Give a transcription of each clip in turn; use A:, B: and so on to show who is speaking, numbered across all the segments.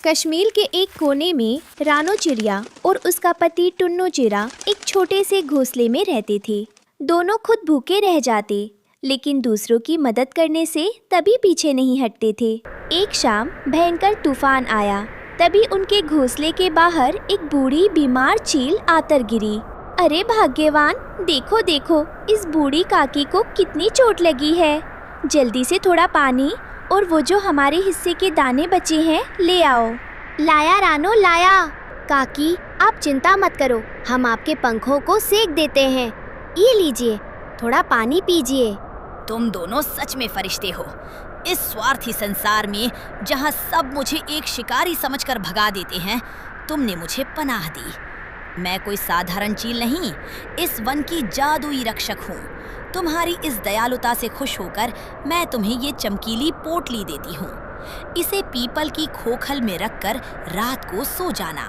A: कश्मीर के एक कोने में रानो चिड़िया और उसका पति टुन्नू चिड़ा एक छोटे से घोंसले में रहते थे। दोनों खुद भूखे रह जाते, लेकिन दूसरों की मदद करने से कभी पीछे नहीं हटते थे। एक शाम भयंकर तूफान आया, तभी उनके घोंसले के बाहर एक बूढ़ी बीमार चील आकर गिरी। अरे भाग्यवान, देखो देखो, इस बूढ़ी काकी को कितनी चोट लगी है। जल्दी से थोड़ा पानी और वो जो हमारे हिस्से के दाने बचे हैं ले आओ।
B: लाया रानो लाया। काकी, आप चिंता मत करो, हम आपके पंखों को सेक देते हैं। ये लीजिए, थोड़ा पानी पीजिए।
C: तुम दोनों सच में फरिश्ते हो। इस स्वार्थी संसार में जहाँ सब मुझे एक शिकारी समझकर भगा देते हैं, तुमने मुझे पनाह दी। मैं कोई साधारण चील नहीं, इस वन की जादुई रक्षक हूँ। तुम्हारी इस दयालुता से खुश होकर मैं तुम्हें ये चमकीली पोटली देती हूँ। इसे पीपल की खोखल में रखकर रात को सो जाना।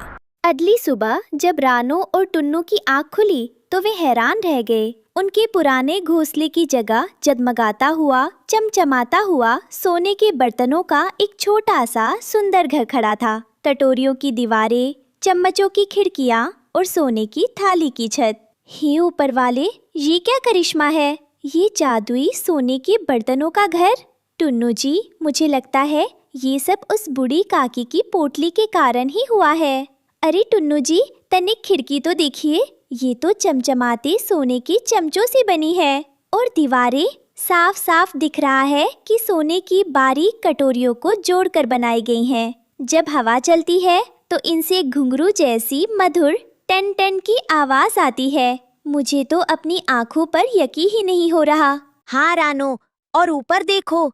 A: अगली सुबह जब रानो और टुन्नू की आँख खुली तो वे हैरान रह गए। उनके पुराने घोंसले की जगह जगमगाता हुआ, चमचमाता हुआ सोने के बर्तनों का एक छोटा सा सुंदर घर खड़ा था। कटोरियों की दीवारें, चम्मचों की खिड़कियाँ और सोने की थाली की छत। हे ऊपर वाले, ये क्या करिश्मा है? ये जादुई सोने के बर्तनों का घर। टुन्नू जी, मुझे लगता है ये सब उस बूढ़ी काकी की पोटली के कारण ही हुआ है। अरे टुन्नू जी, तनिक खिड़की तो देखिए, ये तो चमचमाते सोने के चमचों से बनी है और दीवारें साफ साफ दिख रहा है कि सोने की बारीक कटोरियों को जोड़कर बनाई गई हैं। जब हवा चलती है तो इनसे घुंघरू जैसी मधुर टन टन की आवाज आती है। मुझे तो अपनी आंखों पर यकीन ही नहीं हो रहा।
B: हाँ रानो, और ऊपर देखो,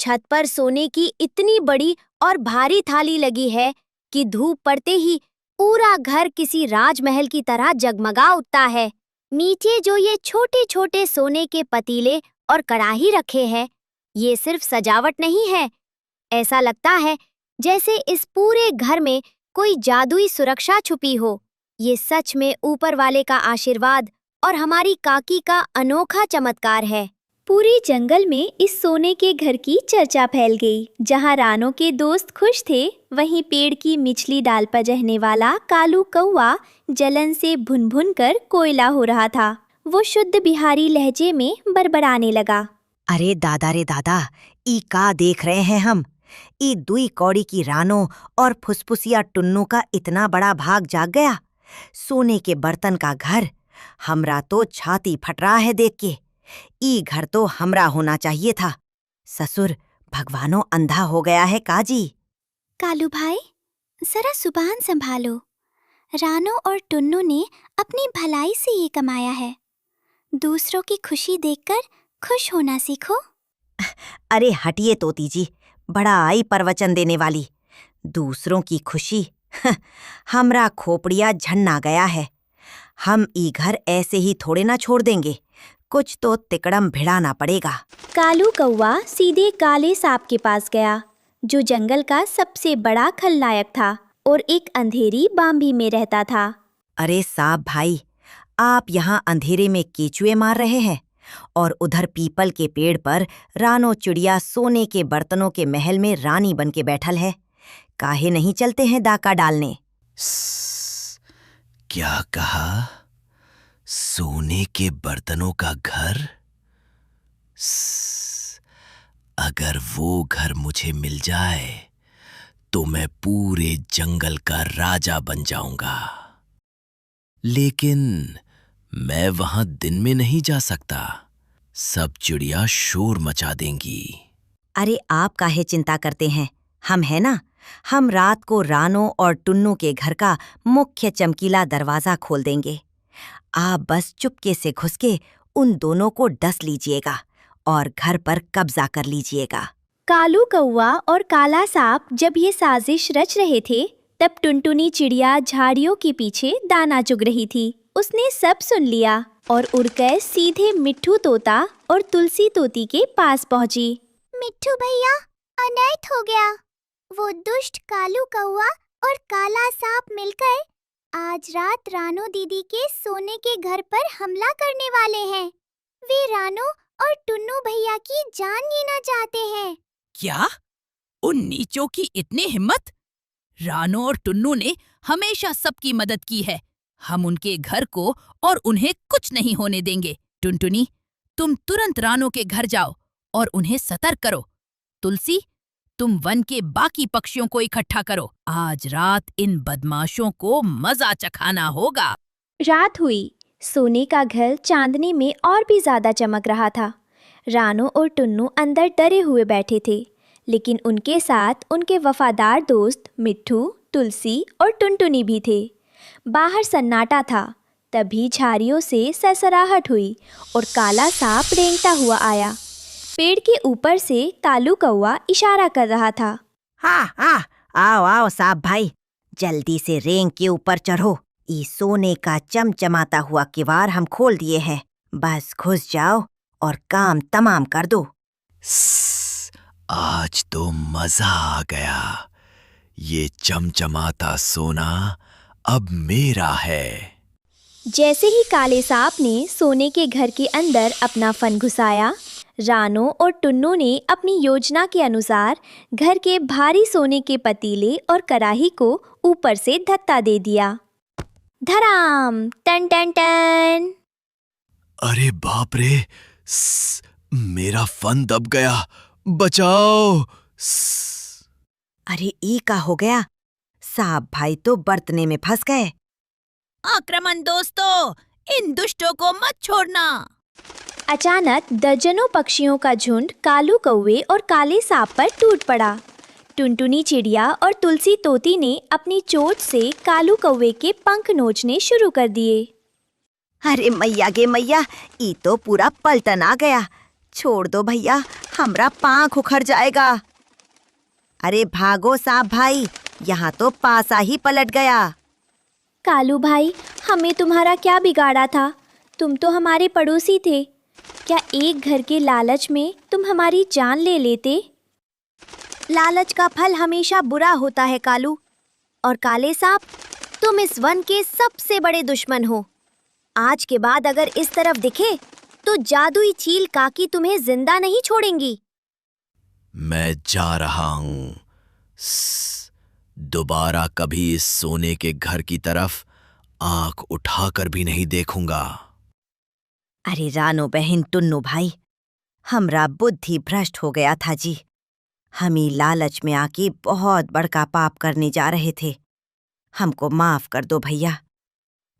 B: छत पर सोने की इतनी बड़ी और भारी थाली लगी है कि धूप पड़ते ही पूरा घर किसी राजमहल की तरह जगमगा उठता है। नीचे जो ये छोटे छोटे सोने के पतीले और कढ़ाई रखे हैं, ये सिर्फ सजावट नहीं है। ऐसा लगता है जैसे इस पूरे घर में कोई जादुई सुरक्षा छुपी हो। ये सच में ऊपर वाले का आशीर्वाद और हमारी काकी का अनोखा चमत्कार है।
A: पूरे जंगल में इस सोने के घर की चर्चा फैल गई। जहाँ रानो के दोस्त खुश थे, वहीं पेड़ की निचली डाल पर रहने वाला कालू कौवा जलन से भुन भुन कर कोयला हो रहा था। वो शुद्ध बिहारी लहजे में बड़बड़ाने लगा।
D: अरे दादा रे दादा, ई का देख रहे हैं हम? ई दुई कौड़ी की रानो और फुसफुसिया टुन्नू का इतना बड़ा भाग जाग गया। सोने के बर्तन का घर, हमरा तो छाती फट रहा है देख के। ई घर तो हमरा होना चाहिए था। ससुर, भगवानो अंधा हो गया है काजी।
A: कालू भाई, जरा जुबान संभालो। रानो और टुन्नू ने अपनी भलाई से ये कमाया है। दूसरों की खुशी देखकर खुश होना सीखो।
D: अरे हटिए तोती जी, बड़ा आई प्रवचन देने वाली। दूसरों की खुशी, हमरा खोपड़िया झन्ना गया है। हम ई घर ऐसे ही थोड़े ना छोड़ देंगे, कुछ तो तिकड़म भिड़ाना पड़ेगा।
A: कालू कौवा सीधे काले सांप के पास गया, जो जंगल का सबसे बड़ा खलनायक था और एक अंधेरी बांबी में रहता था।
D: अरे सांप भाई, आप यहाँ अंधेरे में केचुए मार रहे हैं और उधर पीपल के पेड़ पर रानो चिड़िया सोने के बर्तनों के महल में रानी बन के बैठल है। काहे नहीं चलते हैं डाका डालने?
E: क्या कहा? सोने के बर्तनों का घर? अगर वो घर मुझे मिल जाए तो मैं पूरे जंगल का राजा बन जाऊंगा। लेकिन मैं वहां दिन में नहीं जा सकता, सब चिड़िया शोर मचा देंगी।
D: अरे आप काहे चिंता करते हैं? हम है ना, हम रात को रानो और टुन्नू के घर का मुख्य चमकीला दरवाजा खोल देंगे। आप बस चुपके से घुस के उन दोनों को डस लीजिएगा और घर पर कब्जा कर लीजिएगा।
A: कालू कौवा और काला सांप जब ये साजिश रच रहे थे, तब टुनटुनी चिड़िया झाड़ियों के पीछे दाना चुग रही थी। उसने सब सुन लिया और उड़कर सीधे मिट्ठू तोता और तुलसी तोती के पास पहुंची।
B: मिट्ठू भैया, अनर्थ हो गया। वो दुष्ट कालू कौवा और काला सांप मिलकर आज रात रानो दीदी के सोने के घर पर हमला करने वाले हैं। वे रानो और टुन्नू भैया की जान लेना चाहते हैं।
C: क्या? उन नीचों की इतनी हिम्मत? रानो और टुन्नू ने हमेशा सबकी मदद की है। हम उनके घर को और उन्हें कुछ नहीं होने देंगे। टुनटुनी, तुम तुरंत रानो के घर जाओ और उन्हें सतर्क करो। तुलसी, तुम वन के बाकी पक्षियों को इकट्ठा करो। आज रात इन बदमाशों को मजा चखाना होगा।
A: रात हुई। सोने का घर चांदनी में और भी ज्यादा चमक रहा था। रानो और टुन्नू अंदर डरे हुए बैठे थे, लेकिन उनके साथ उनके वफादार दोस्त मिट्ठू, तुलसी और टुनटुनी भी थे। बाहर सन्नाटा था। तभी झाड़ियों से सरसराहट हुई और काला सांप रेंगता हुआ आया। पेड़ के ऊपर से कालू कौवा इशारा कर रहा था।
D: हाँ हाँ, आओ आओ साहब भाई, जल्दी से रेंग के ऊपर चढ़ो। ये सोने का चमचमाता हुआ किवाड़ हम खोल दिए हैं। बस घुस जाओ और काम तमाम कर दो।
E: आज तो मजा आ गया। ये चमचमाता सोना अब मेरा है।
A: जैसे ही काले सांप ने सोने के घर के अंदर अपना फन घुसाया, रानो और टुन्नू ने अपनी योजना के अनुसार घर के भारी सोने के पतीले और कढ़ाई को ऊपर से धक्का दे दिया। धड़ाम! टन टन टन!
E: अरे बाप रे, मेरा फन दब गया, बचाओ।
D: अरे ई का हो गया? साहब भाई तो बर्तने में फंस गए।
C: आक्रमण दोस्तों, इन दुष्टों को मत छोड़ना।
A: अचानक दर्जनों पक्षियों का झुंड कालू कौवे और काले सांप पर टूट पड़ा। टुनटुनी चिड़िया और तुलसी तोती ने अपनी चोंच से कालू कौवे के पंख नोचने शुरू कर दिए।
D: अरे मैया गे मैया, ई तो पूरा पलटन आ गया। छोड़ दो भैया, हमरा पाँख उखड़ जाएगा। अरे भागो साहब भाई, यहाँ तो पासा ही पलट गया।
A: कालू भाई, हमें तुम्हारा क्या बिगाड़ा था? तुम तो हमारे पड़ोसी थे। क्या एक घर के लालच में तुम हमारी जान ले लेते?
B: लालच का फल हमेशा बुरा होता है कालू। और काले सांप, तुम इस वन के सबसे बड़े दुश्मन हो। आज के बाद अगर इस तरफ दिखे तो जादुई चील काकी तुम्हें जिंदा नहीं छोड़ेंगी।
E: मैं जा रहा हूँ। दोबारा कभी इस सोने के घर की तरफ आंख उठाकर भी नहीं देखूंगा।
D: अरे रानो बहन, टुन्नू भाई, हमरा बुद्धि भ्रष्ट हो गया था जी। हम ही लालच में आके बहुत बड़का पाप करने जा रहे थे। हमको माफ कर दो भैया।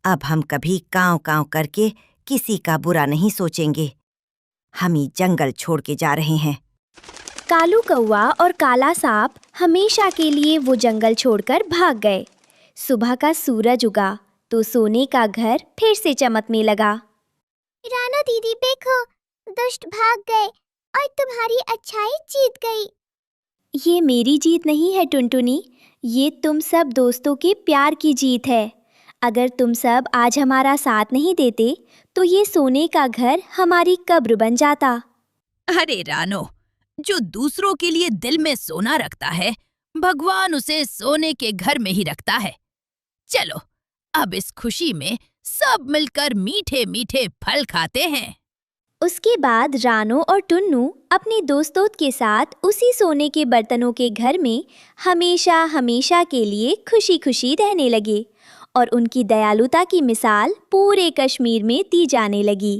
D: अब हम कभी कांव कांव करके किसी का बुरा नहीं सोचेंगे। हम ही जंगल छोड़ के जा रहे हैं।
A: कालू कौवा और काला सांप हमेशा के लिए वो जंगल छोड़कर भाग गए। सुबह का सूरज उगा तो सोने का घर फिर से चमकने लगा।
B: रानो दीदी देखो, दुष्ट भाग गए और तुम्हारी अच्छाई जीत गई।
A: ये मेरी जीत नहीं है टुनटुनी, ये तुम सब दोस्तों के प्यार की जीत है। अगर तुम सब आज हमारा साथ नहीं देते तो ये सोने का घर हमारी कब्र बन जाता।
C: अरे रानो, जो दूसरों के लिए दिल में सोना रखता है, भगवान उसे सोने के घर में ही रखता है। चलो, अब इस खुशी में सब मिलकर मीठे मीठे फल खाते हैं।
A: उसके बाद रानो और टुन्नू अपने दोस्तों के साथ उसी सोने के बर्तनों के घर में हमेशा हमेशा के लिए खुशी खुशी रहने लगे और उनकी दयालुता की मिसाल पूरे कश्मीर में दी जाने लगी।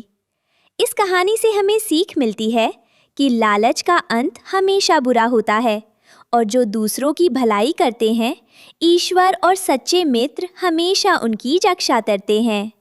A: इस कहानी से हमें सीख मिलती है कि लालच का अंत हमेशा बुरा होता है और जो दूसरों की भलाई करते हैं, ईश्वर और सच्चे मित्र हमेशा उनकी रक्षा करते हैं।